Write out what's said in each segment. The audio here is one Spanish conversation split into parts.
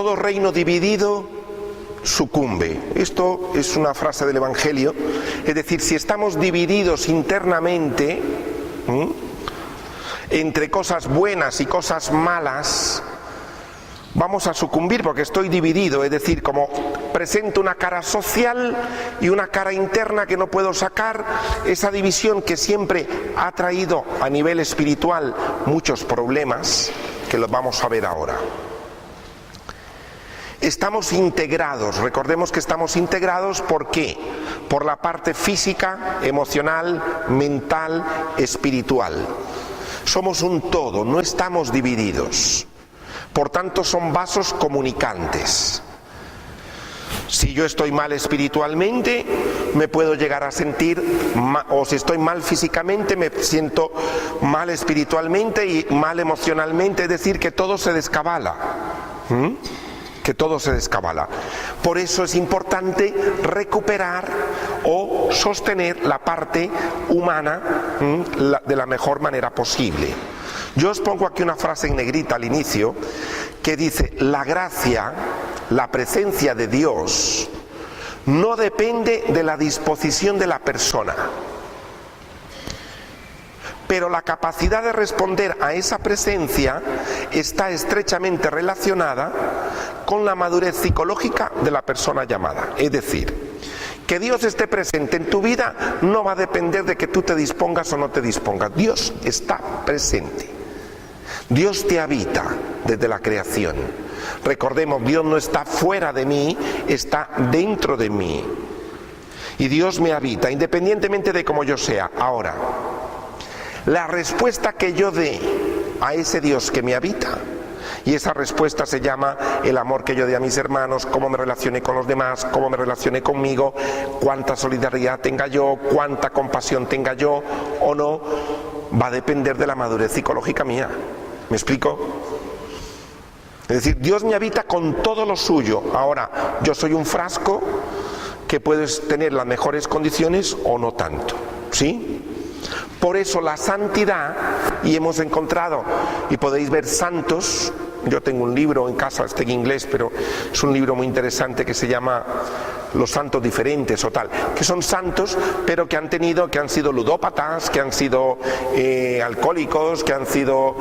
todo reino dividido sucumbe. Esto es una frase del Evangelio. Es decir, si estamos divididos internamente entre cosas buenas y cosas malas, vamos a sucumbir porque estoy dividido. Es decir, como presento una cara social y una cara interna que no puedo sacar, esa división que siempre ha traído a nivel espiritual muchos problemas, que los vamos a ver ahora. Estamos integrados, recordemos que estamos integrados, ¿por qué? Por la parte física, emocional, mental, espiritual. Somos un todo, no estamos divididos. Por tanto, son vasos comunicantes. Si yo estoy mal espiritualmente, me puedo llegar a sentir mal, o si estoy mal físicamente, me siento mal espiritualmente y mal emocionalmente, es decir, que todo se descabala. Que todo se descabala. Por eso es importante recuperar o sostener la parte humana de la mejor manera posible. Yo os pongo aquí una frase en negrita al inicio que dice: la gracia, la presencia de Dios, no depende de la disposición de la persona, pero la capacidad de responder a esa presencia está estrechamente relacionada con la madurez psicológica de la persona llamada. Es decir, que Dios esté presente en tu vida no va a depender de que tú te dispongas o no te dispongas. Dios está presente. Dios te habita desde la creación. Recordemos, Dios no está fuera de mí, está dentro de mí. Y Dios me habita, independientemente de cómo yo sea. Ahora, la respuesta que yo dé a ese Dios que me habita, y esa respuesta se llama el amor que yo dé a mis hermanos, cómo me relacione con los demás, cómo me relacione conmigo, cuánta solidaridad tenga yo, cuánta compasión tenga yo o no, va a depender de la madurez psicológica mía. ¿Me explico? Es decir, Dios me habita con todo lo suyo. Ahora, yo soy un frasco que puedes tener las mejores condiciones o no tanto. ¿Sí? Por eso la santidad, y hemos encontrado, y podéis ver santos, yo tengo un libro en casa, está en inglés, pero es un libro muy interesante que se llama Los Santos Diferentes o tal, que son santos, pero que han sido ludópatas, que han sido alcohólicos, que han sido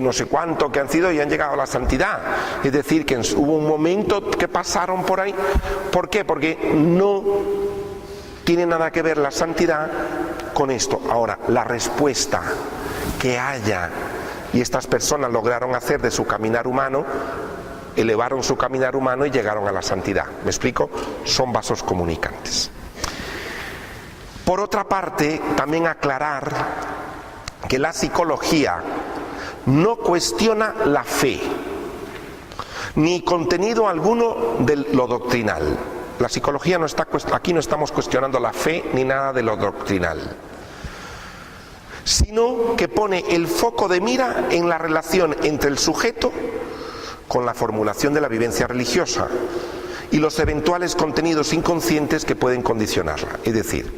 no sé cuánto, que han sido y han llegado a la santidad. Es decir, que hubo un momento que pasaron por ahí. ¿Por qué? Porque no tiene nada que ver la santidad con esto. Ahora, la respuesta que haya, y estas personas lograron hacer de su caminar humano, elevaron su caminar humano y llegaron a la santidad. ¿Me explico? Son vasos comunicantes. Por otra parte, también aclarar que la psicología no cuestiona la fe, ni contenido alguno de lo doctrinal. La psicología no está, aquí no estamos cuestionando la fe ni nada de lo doctrinal, sino que pone el foco de mira en la relación entre el sujeto con la formulación de la vivencia religiosa y los eventuales contenidos inconscientes que pueden condicionarla. Es decir,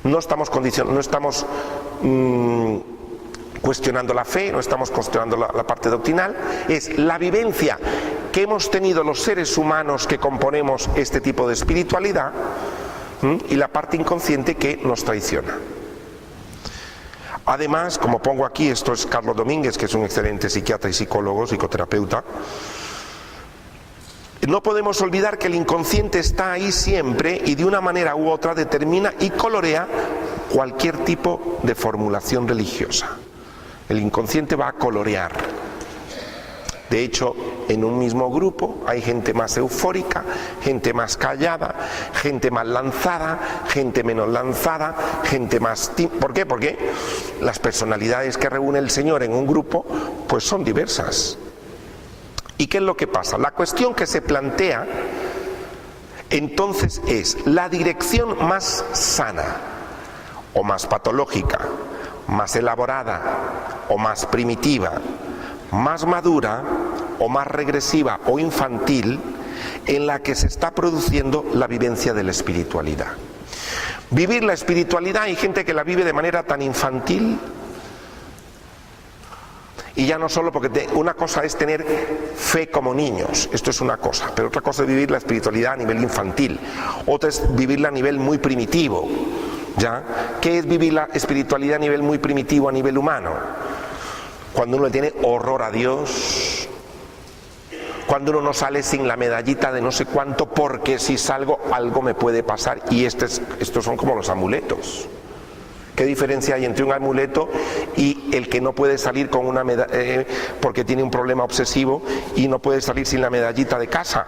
no estamos cuestionando la fe, no estamos cuestionando la parte doctrinal, es la vivencia que hemos tenido los seres humanos que componemos este tipo de espiritualidad y la parte inconsciente que nos traiciona. Además, como pongo aquí, esto es Carlos Domínguez, que es un excelente psiquiatra y psicólogo, psicoterapeuta, no podemos olvidar que el inconsciente está ahí siempre y de una manera u otra determina y colorea cualquier tipo de formulación religiosa. El inconsciente va a colorear. De hecho, en un mismo grupo hay gente más eufórica, gente más callada, gente más lanzada, gente menos lanzada, gente más... ¿Por qué? Porque las personalidades que reúne el Señor en un grupo, pues son diversas. ¿Y qué es lo que pasa? La cuestión que se plantea entonces es la dirección más sana o más patológica, más elaborada o más primitiva, más madura o más regresiva o infantil en la que se está produciendo la vivencia de la espiritualidad. Vivir la espiritualidad, hay gente que la vive de manera tan infantil Y ya no solo porque una cosa es tener fe como niños, esto es una cosa, pero otra cosa es vivir la espiritualidad a nivel infantil, otra es vivirla a nivel muy primitivo, ¿ya? ¿Qué es vivir la espiritualidad a nivel muy primitivo, a nivel humano? Cuando uno le tiene horror a Dios, cuando uno no sale sin la medallita de no sé cuánto, porque si salgo algo me puede pasar, y estos son como los amuletos. ¿Qué diferencia hay entre un amuleto y el que no puede salir con una porque tiene un problema obsesivo y no puede salir sin la medallita de casa?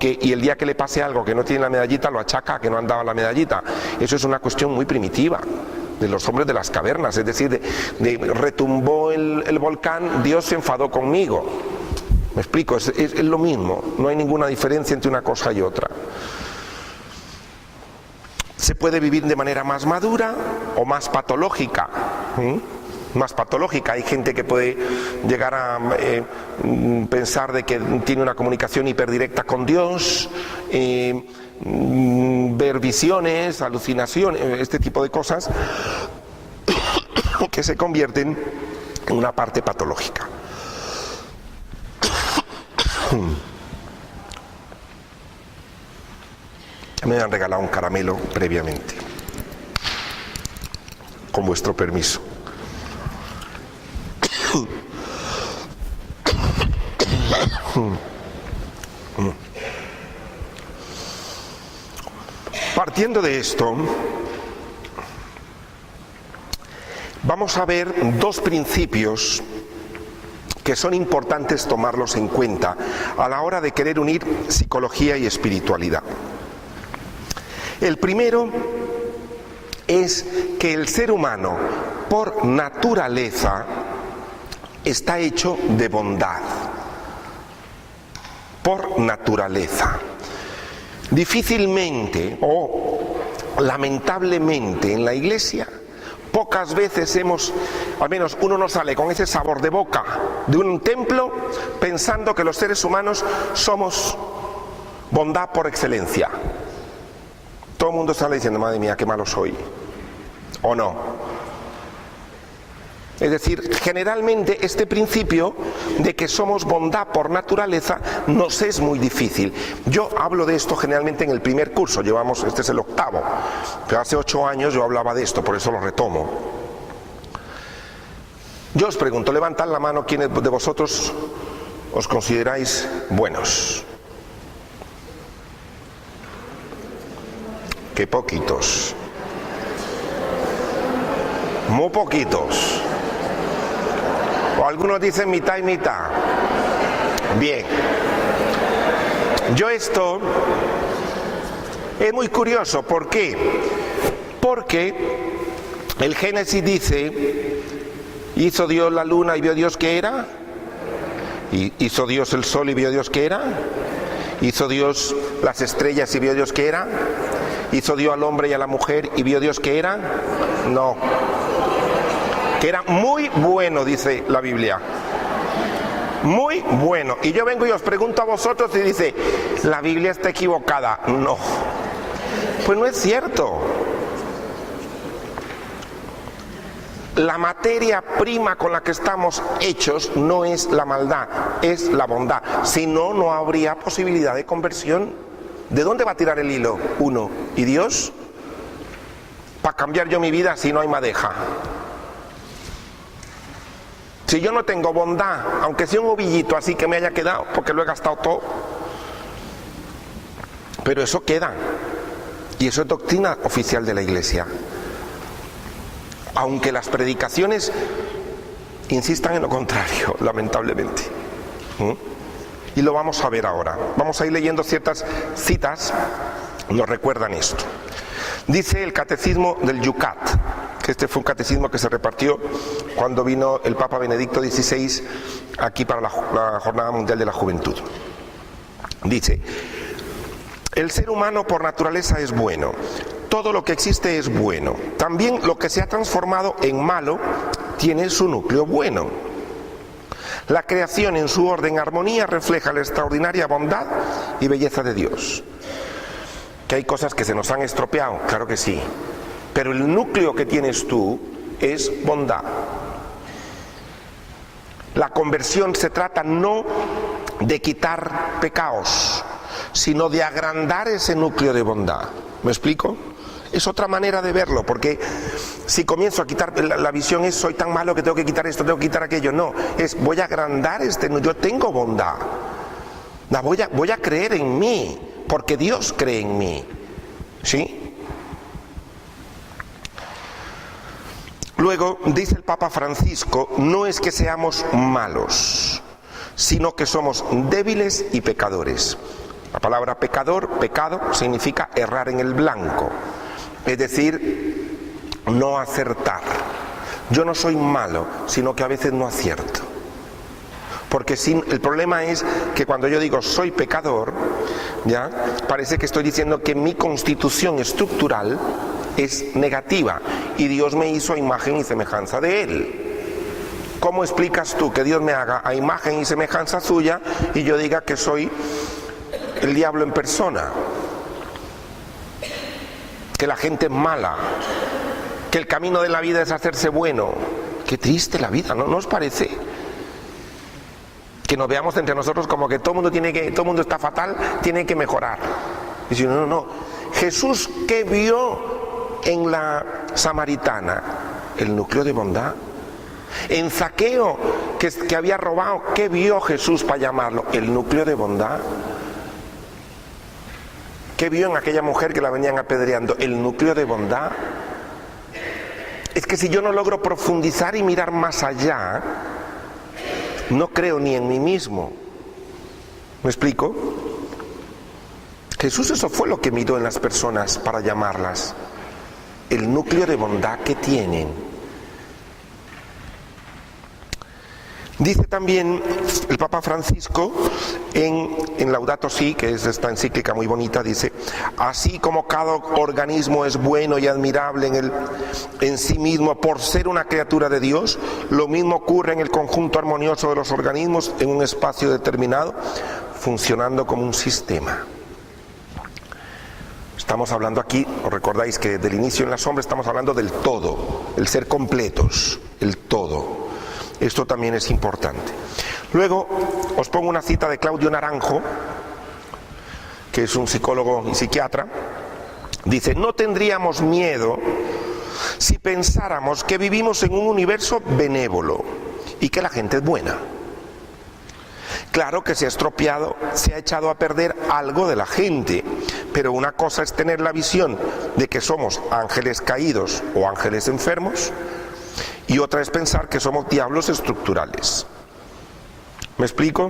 Y el día que le pase algo que no tiene la medallita lo achaca a que no andaba la medallita. Eso es una cuestión muy primitiva de los hombres de las cavernas, es decir, retumbó el volcán, Dios se enfadó conmigo. Me explico, es lo mismo, no hay ninguna diferencia entre una cosa y otra. Se puede vivir de manera más madura o más patológica. Más patológica, hay gente que puede llegar a pensar de que tiene una comunicación hiperdirecta con Dios, ver visiones, alucinaciones, este tipo de cosas que se convierten en una parte patológica. Me han regalado un caramelo previamente, con vuestro permiso. Partiendo de esto, vamos a ver dos principios que son importantes tomarlos en cuenta a la hora de querer unir psicología y espiritualidad. El primero es que el ser humano, por naturaleza, está hecho de bondad. Por naturaleza. Difícilmente o lamentablemente en la Iglesia, pocas veces al menos uno no sale con ese sabor de boca de un templo pensando que los seres humanos somos bondad por excelencia. Todo el mundo sale diciendo, madre mía, qué malo soy. ¿O no? Es decir, generalmente este principio de que somos bondad por naturaleza nos es muy difícil. Yo hablo de esto generalmente en el primer curso, este es el 8º, pero hace 8 años yo hablaba de esto, por eso lo retomo. Yo os pregunto, levantad la mano quienes de vosotros os consideráis buenos. Qué poquitos. Muy poquitos. O algunos dicen mitad y mitad. Bien. Esto es muy curioso. ¿Por qué? Porque el Génesis dice, hizo Dios la luna y vio Dios que era. Hizo Dios el sol y vio Dios que era. Hizo Dios las estrellas y vio Dios que era. ¿Hizo Dios al hombre y a la mujer y vio Dios que era? No. Que era muy bueno, dice la Biblia. Muy bueno. Y yo vengo y os pregunto a vosotros y dice, la Biblia está equivocada. No. Pues no es cierto. La materia prima con la que estamos hechos no es la maldad, es la bondad. Si no, no habría posibilidad de conversión. ¿De dónde va a tirar el hilo uno? ¿Y Dios? Para cambiar yo mi vida si no hay madeja. Si yo no tengo bondad, aunque sea un ovillito así que me haya quedado, porque lo he gastado todo. Pero eso queda. Y eso es doctrina oficial de la Iglesia. Aunque las predicaciones insistan en lo contrario, lamentablemente. Y lo vamos a ver ahora. Vamos a ir leyendo ciertas citas, nos recuerdan esto. Dice el Catecismo del Yucat, que este fue un catecismo que se repartió cuando vino el Papa Benedicto XVI aquí para la Jornada Mundial de la Juventud. Dice, el ser humano por naturaleza es bueno. Todo lo que existe es bueno. También lo que se ha transformado en malo tiene su núcleo bueno. La creación en su orden armonía refleja la extraordinaria bondad y belleza de Dios. ¿Que hay cosas que se nos han estropeado? Claro que sí. Pero el núcleo que tienes tú es bondad. La conversión se trata no de quitar pecados, sino de agrandar ese núcleo de bondad. ¿Me explico? Es otra manera de verlo, porque si comienzo a quitar, la visión es soy tan malo que tengo que quitar esto, tengo que quitar aquello. No, es voy a agrandar yo tengo bondad. Voy a creer en mí, porque Dios cree en mí. ¿Sí? Luego, dice el Papa Francisco, no es que seamos malos, sino que somos débiles y pecadores. La palabra pecador, pecado, significa errar en el blanco. Es decir, no acertar. Yo no soy malo, sino que a veces no acierto. Porque el problema es que cuando yo digo soy pecador, ya parece que estoy diciendo que mi constitución estructural es negativa y Dios me hizo a imagen y semejanza de Él. ¿Cómo explicas tú que Dios me haga a imagen y semejanza suya y yo diga que soy el diablo en persona? Que la gente es mala, que el camino de la vida es hacerse bueno. Qué triste la vida, ¿no os parece? Que nos veamos entre nosotros como que todo el mundo está fatal, tiene que mejorar. Y si no. Jesús, ¿qué vio en la samaritana? El núcleo de bondad. En Zaqueo, que había robado, ¿qué vio Jesús para llamarlo? El núcleo de bondad. ¿Qué vio en aquella mujer que la venían apedreando? El núcleo de bondad. Es que si yo no logro profundizar y mirar más allá, no creo ni en mí mismo. ¿Me explico? Jesús eso fue lo que miró en las personas para llamarlas. El núcleo de bondad que tienen. Dice también el Papa Francisco en Laudato Si, que es esta encíclica muy bonita, dice: así como cada organismo es bueno y admirable en sí mismo por ser una criatura de Dios, lo mismo ocurre en el conjunto armonioso de los organismos en un espacio determinado, funcionando como un sistema. Estamos hablando aquí, os recordáis que desde el inicio en la sombra estamos hablando del todo, el ser completos, el todo. Esto también es importante. Luego os pongo una cita de Claudio Naranjo, que es un psicólogo y psiquiatra. Dice: no tendríamos miedo si pensáramos que vivimos en un universo benévolo y que la gente es buena. Claro que se ha estropeado, se ha echado a perder algo de la gente, pero una cosa es tener la visión de que somos ángeles caídos o ángeles enfermos, y otra es pensar que somos diablos estructurales. ¿Me explico?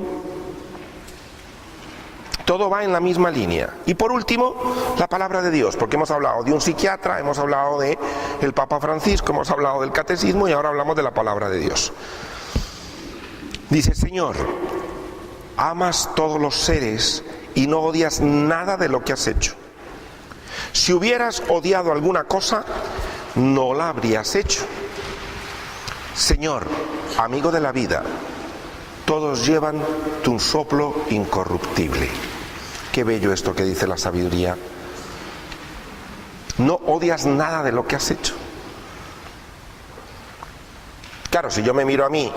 Todo va en la misma línea. Y por último, la palabra de Dios, porque hemos hablado de un psiquiatra, hemos hablado de el Papa Francisco, hemos hablado del catecismo y ahora hablamos de la palabra de Dios. Dice: Señor, amas todos los seres y no odias nada de lo que has hecho. Si hubieras odiado alguna cosa, no la habrías hecho. Señor, amigo de la vida, todos llevan tu soplo incorruptible. Qué bello esto que dice la sabiduría. No odias nada de lo que has hecho. Claro, si yo me miro a mí,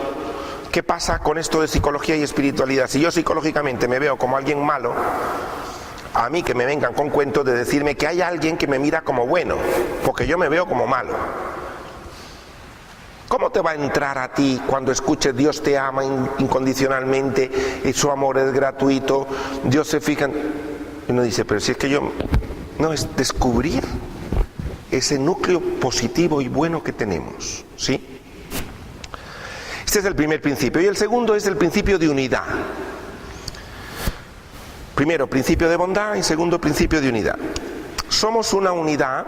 ¿qué pasa con esto de psicología y espiritualidad? Si yo psicológicamente me veo como alguien malo, a mí que me vengan con cuentos de decirme que hay alguien que me mira como bueno, porque yo me veo como malo. ¿Cómo te va a entrar a ti cuando escuches Dios te ama incondicionalmente y su amor es gratuito? Dios se fija y uno dice, pero si es que yo... No, es descubrir ese núcleo positivo y bueno que tenemos, ¿sí? Este es el primer principio. Y el segundo es el principio de unidad. Primero, principio de bondad, y segundo, principio de unidad. Somos una unidad,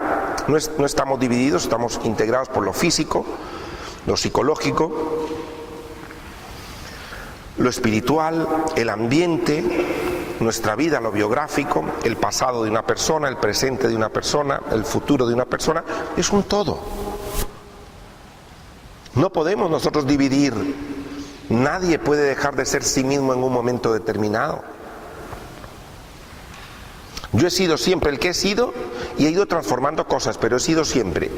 no estamos divididos, estamos integrados por lo físico, lo psicológico, lo espiritual, el ambiente, nuestra vida, lo biográfico, el pasado de una persona, el presente de una persona, el futuro de una persona, es un todo. No podemos nosotros dividir, nadie puede dejar de ser sí mismo en un momento determinado. Yo he sido siempre el que he sido y he ido transformando cosas, pero he sido siempre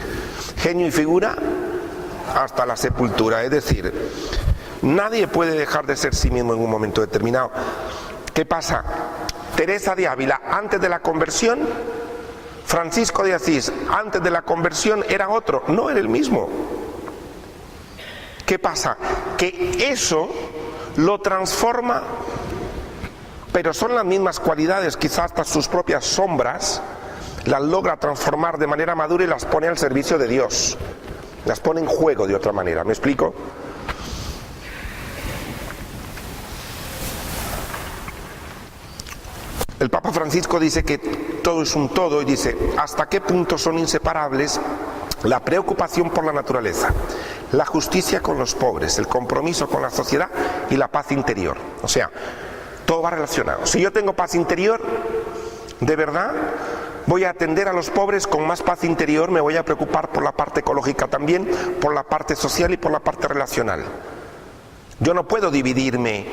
genio y figura hasta la sepultura. Es decir, Nadie puede dejar de ser sí mismo en un momento determinado. ¿Qué pasa? Teresa de Ávila, antes de la conversión, Francisco de Asís, antes de la conversión, era otro, no era el mismo. ¿Qué pasa? Que eso lo transforma, pero son las mismas cualidades, quizás hasta sus propias sombras, las logra transformar de manera madura y las pone al servicio de Dios. Las pone en juego de otra manera. ¿Me explico? El Papa Francisco dice que todo es un todo y dice, ¿hasta qué punto son inseparables la preocupación por la naturaleza, la justicia con los pobres, el compromiso con la sociedad y la paz interior? O sea, todo va relacionado. Si yo tengo paz interior, de verdad, voy a atender a los pobres con más paz interior, me voy a preocupar por la parte ecológica también, por la parte social y por la parte relacional. Yo no puedo dividirme.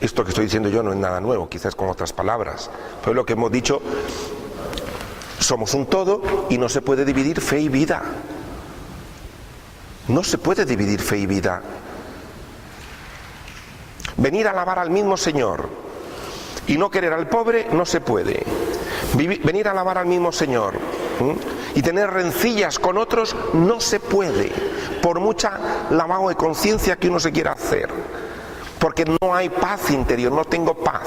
Esto que estoy diciendo yo no es nada nuevo, quizás con otras palabras, pero es lo que hemos dicho, somos un todo y no se puede dividir fe y vida. No se puede dividir fe y vida. Venir a alabar al mismo Señor y no querer al pobre no se puede. Venir a alabar al mismo Señor y tener rencillas con otros no se puede, por mucha lavado de conciencia que uno se quiera hacer. Porque no hay paz interior, no tengo paz.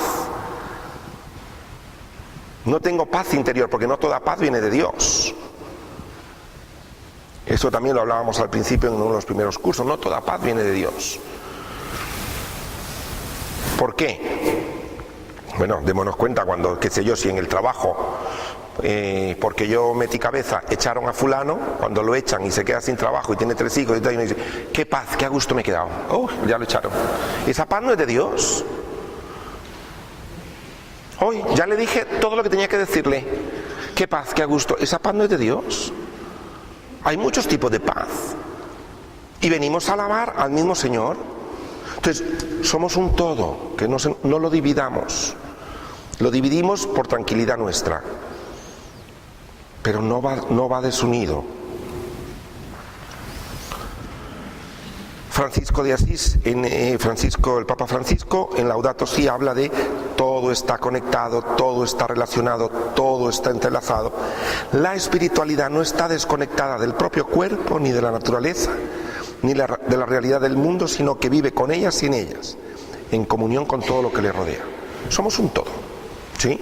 No tengo paz interior, porque no toda paz viene de Dios. Eso también lo hablábamos al principio en uno de los primeros cursos, no toda paz viene de Dios. ¿Por qué? Bueno, démonos cuenta cuando, qué sé yo, si en el trabajo, porque yo metí cabeza, echaron a fulano, cuando lo echan y se queda sin trabajo y tiene 3 hijos y tal, y uno dice, qué paz, qué a gusto me he quedado. Oh, ya lo echaron. Esa paz no es de Dios. Hoy ya le dije todo lo que tenía que decirle. Qué paz, qué a gusto. Esa paz no es de Dios. Hay muchos tipos de paz. Y venimos a alabar al mismo Señor. Entonces, somos un todo, que no lo dividamos. Lo dividimos por tranquilidad nuestra. Pero no va desunido. Francisco de Asís, el Papa Francisco, en Laudato Si habla de todo está conectado, todo está relacionado, todo está entrelazado. La espiritualidad no está desconectada del propio cuerpo, ni de la naturaleza, ni de la realidad del mundo, sino que vive con ellas y en ellas, en comunión con todo lo que le rodea. Somos un todo, ¿sí?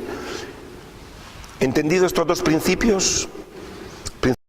Entendido estos dos principios,